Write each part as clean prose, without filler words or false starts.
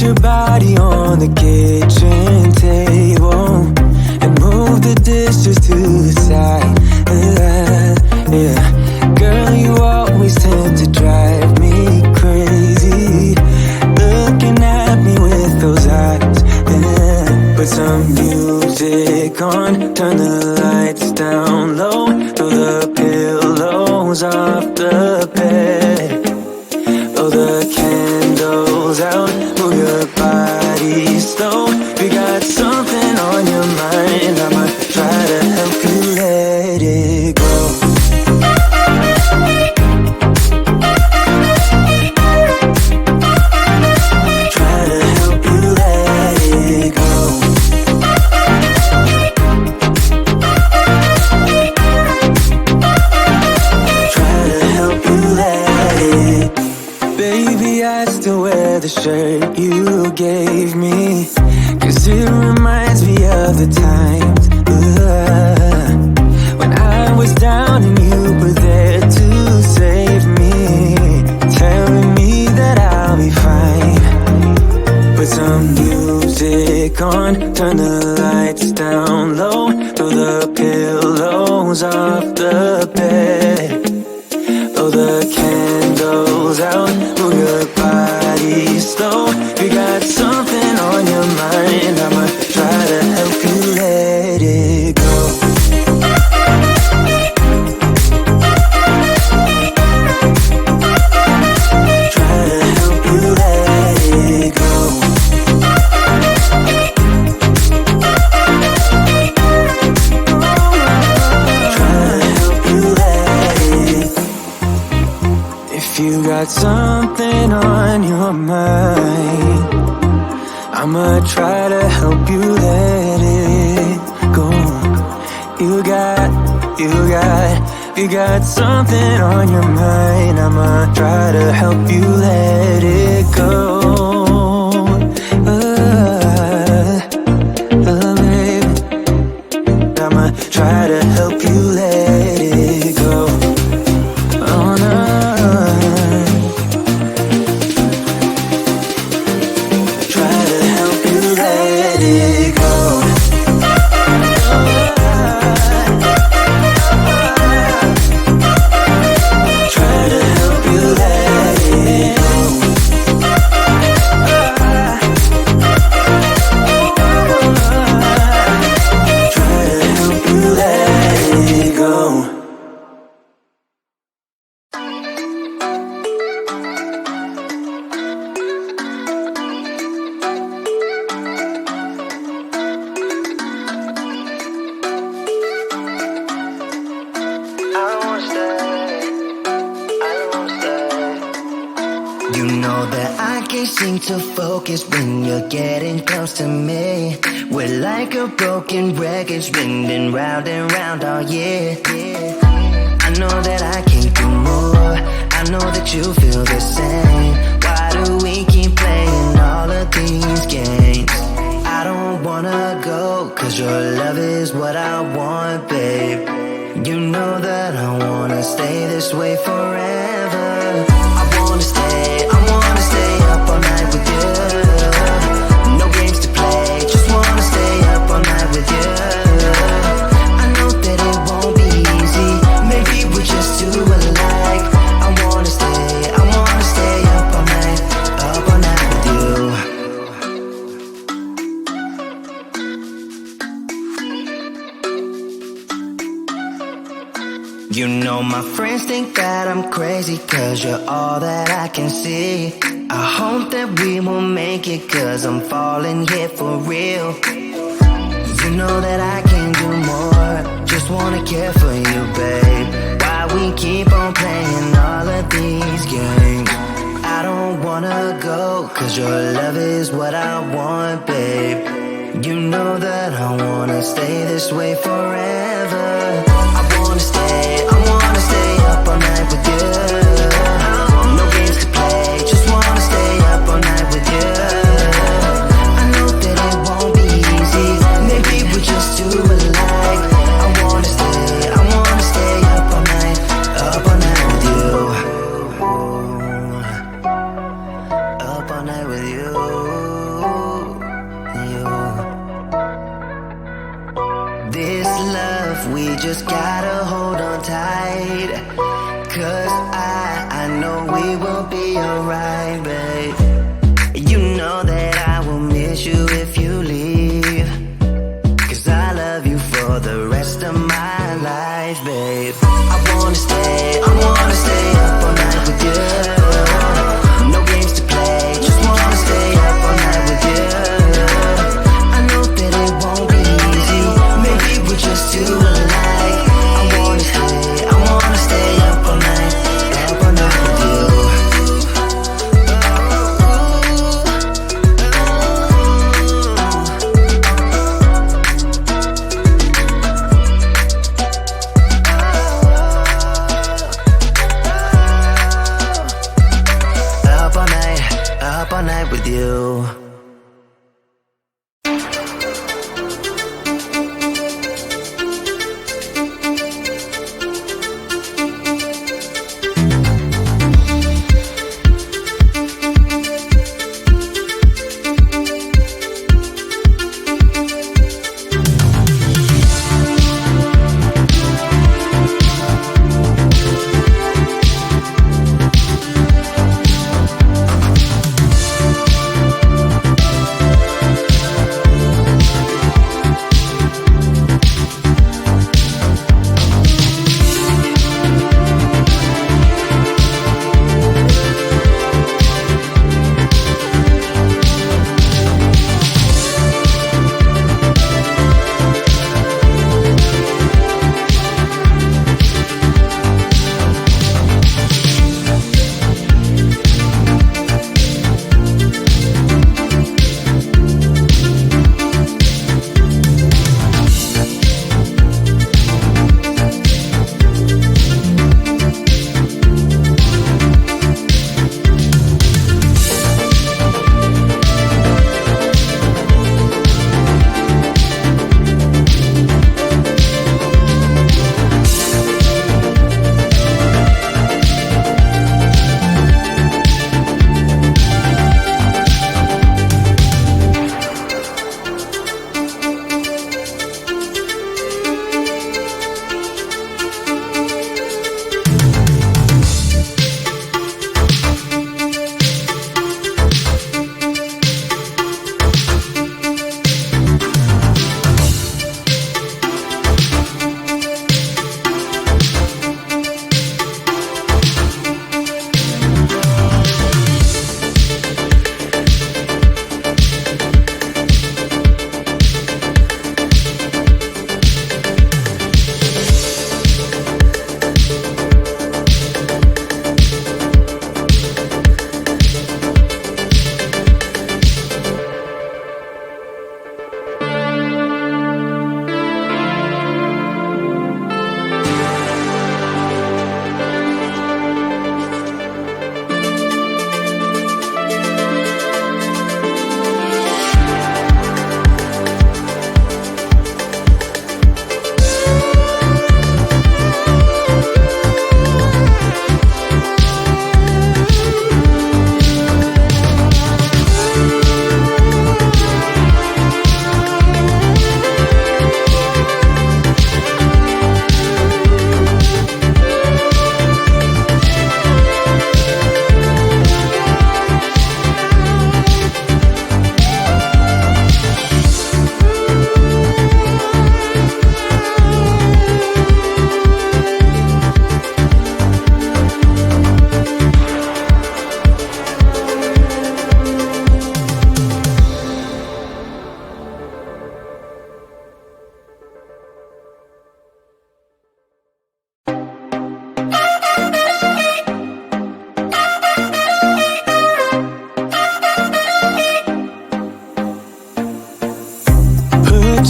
your body on the kitchen table and move the dishes to the side. Yeah, girl, you always tend to drive me crazy, looking at me with those eyes. Yeah. Put some music on, turn the lights down low, throw the pillows off the bed, blow the candles out, move your body slow. You got something on your mind, I'ma try to help you let it go. Try to help you let it go. Try to help you let it. Baby, I still wear the shirt you gave me, 'cause it reminds me of the times when I was down and you were there to save me, telling me that I'll be fine. Put some music on, turn the lights down low, throw the pillows off the bed, blow the candles out, move your body slow. You got something on your mind, I'ma try to help you let it go. Try to help you let it go. Try to help you let it. If you got something on your mind, I'ma try to help you let it go. You got something on your mind, I'ma try to help you let it go. Baby, I'ma try to help you let it go. Oh no. Try to help you let it go. Try to help you let it go. Try to help you let it go. You know that I can't seem to focus when you're getting close to me. We're like a broken record spinning round and round all year. I know that I can't do more, I know that you feel the same. Why do we keep playing all of these games? I don't wanna go, 'cause your love is what I want, babe. You know that I wanna stay this way forever. I wanna stay up all night with you. No games to play, just wanna stay up all night with you. I know that it won't be easy, maybe we're just too alike. I wanna stay up all night with you. You know my friends think that I'm crazy, 'cause you're all that I can see. I hope that we will make it, 'cause I'm falling here for real. You know that I can do more, just wanna care for you, babe. Why we keep on playing all of these games? I don't wanna go, 'cause your love is what I want, babe. You know that I wanna stay this way forever. I wanna stay up all night with you. No games to play, just wanna stay up all night with you. I know that it won't be easy, maybe we're just too alike. I wanna stay up all night with you. Up all night with you. I know we will be alright, babe. You know that I will miss you if you leave, 'cause I love you for the rest of my life, babe. I wanna stay up all night with you. No games to play, just wanna stay up all night with you. I know that it won't be easy, maybe we're just too alike. I wanna stay up all night with you. Up all night with you.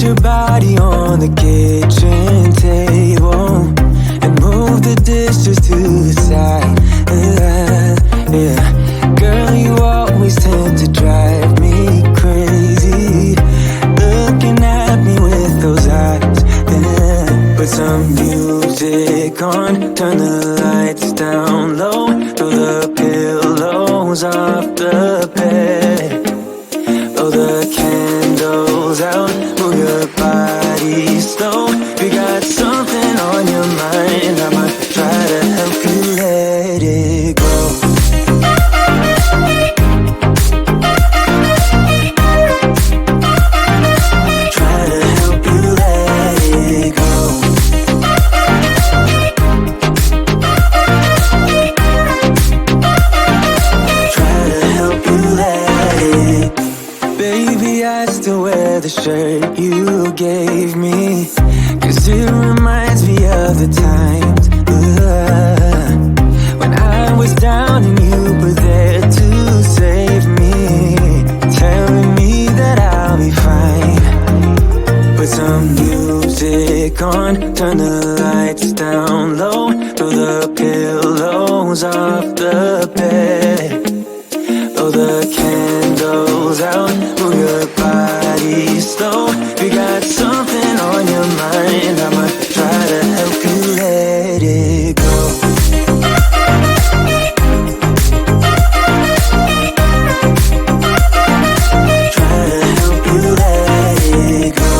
your body on the kitchen table and move the dishes to the side. Yeah, girl, you always tend to drive me crazy, looking at me with those eyes. Yeah. Put some music on, turn the lights down low, throw the pillows off the bed, blow the candles out, move your body slow. If you got something on your mind, I might try to help you let it go. Try to help you let it go. Try to help you let it. Baby, I still wear the shirt you gave me, 'cause it reminds me of the times when I was down and you were there to save me, telling me that I'll be fine. Put some music on, turn the lights down low, throw the pillows off the bed, blow the candles out, move your body slow. You got something on your mind, I'ma try to help you let it go. Try to help you let it go.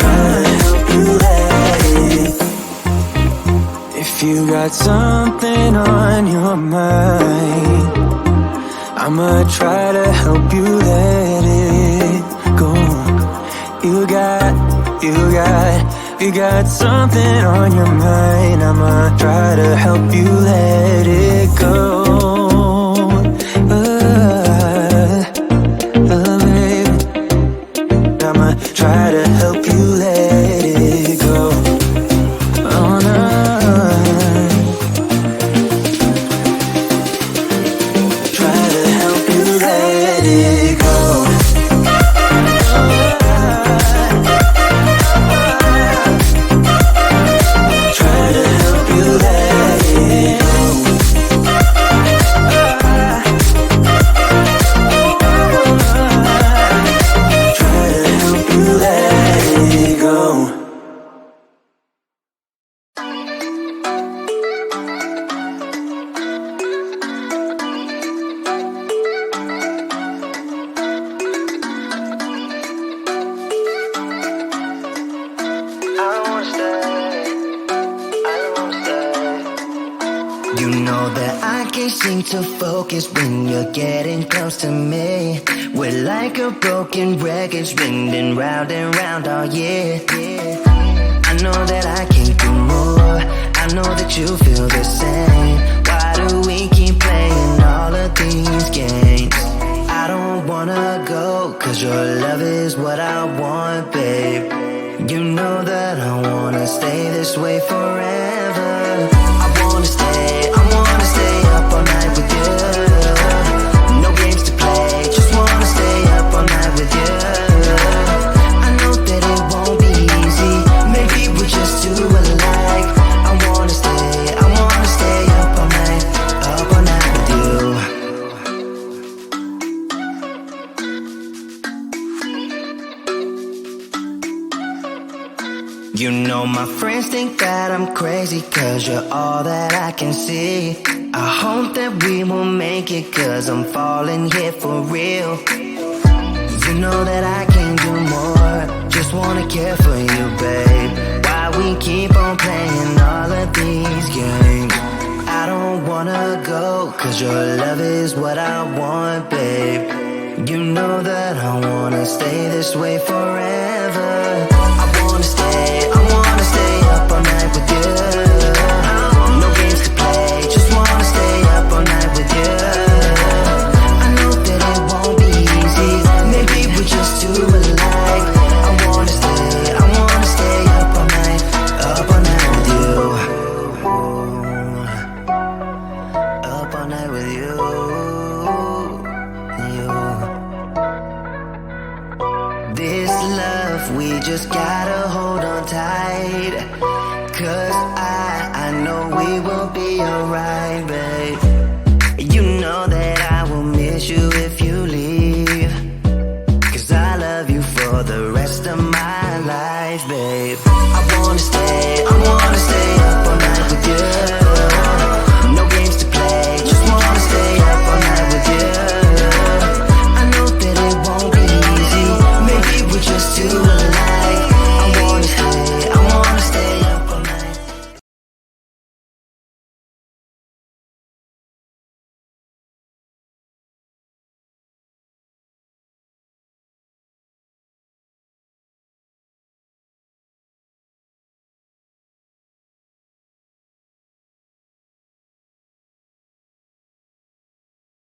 Try to help you let it. If you got something on your mind, I'ma try to help you let it go. You got something on your mind, I'ma try to help you let it go. Baby, I'ma try to help you let it go. Oh, no. Try to help you let it go. Try to help you let it go. Try to help you let it go. You know that I can't seem to focus when you're getting close to me. We're like a broken record spinning round and round all year. I know that I can do more, I know that you feel the same. Why do we keep playing all of these games? I don't wanna go, 'cause your love is what I want, babe. You know that I wanna stay this way forever. I wanna stay up all night with you. No games to play, just wanna stay up all night with you. I know that it won't be easy, maybe we're just too alike. I wanna stay up all night with you. You know my friends think that I'm crazy, 'cause you're all that I can see. I hope that we will make it, 'cause I'm falling here for real. You know that I can do more, just wanna care for you, babe. Why we keep on playing all of these games? I don't wanna go, 'cause your love is what I want, babe. You know that I wanna stay this way forever. I wanna stay up all night with you. No games to play, just wanna stay up all night with you. I know that it won't be easy, maybe we're just too alike. I wanna stay up all night with you. Up all night with you. This love, we just gotta hold on tight, 'cause I know we will be alright, babe. You know that I will miss you if you leave, 'cause I love you for the rest of my life, babe. I wanna stay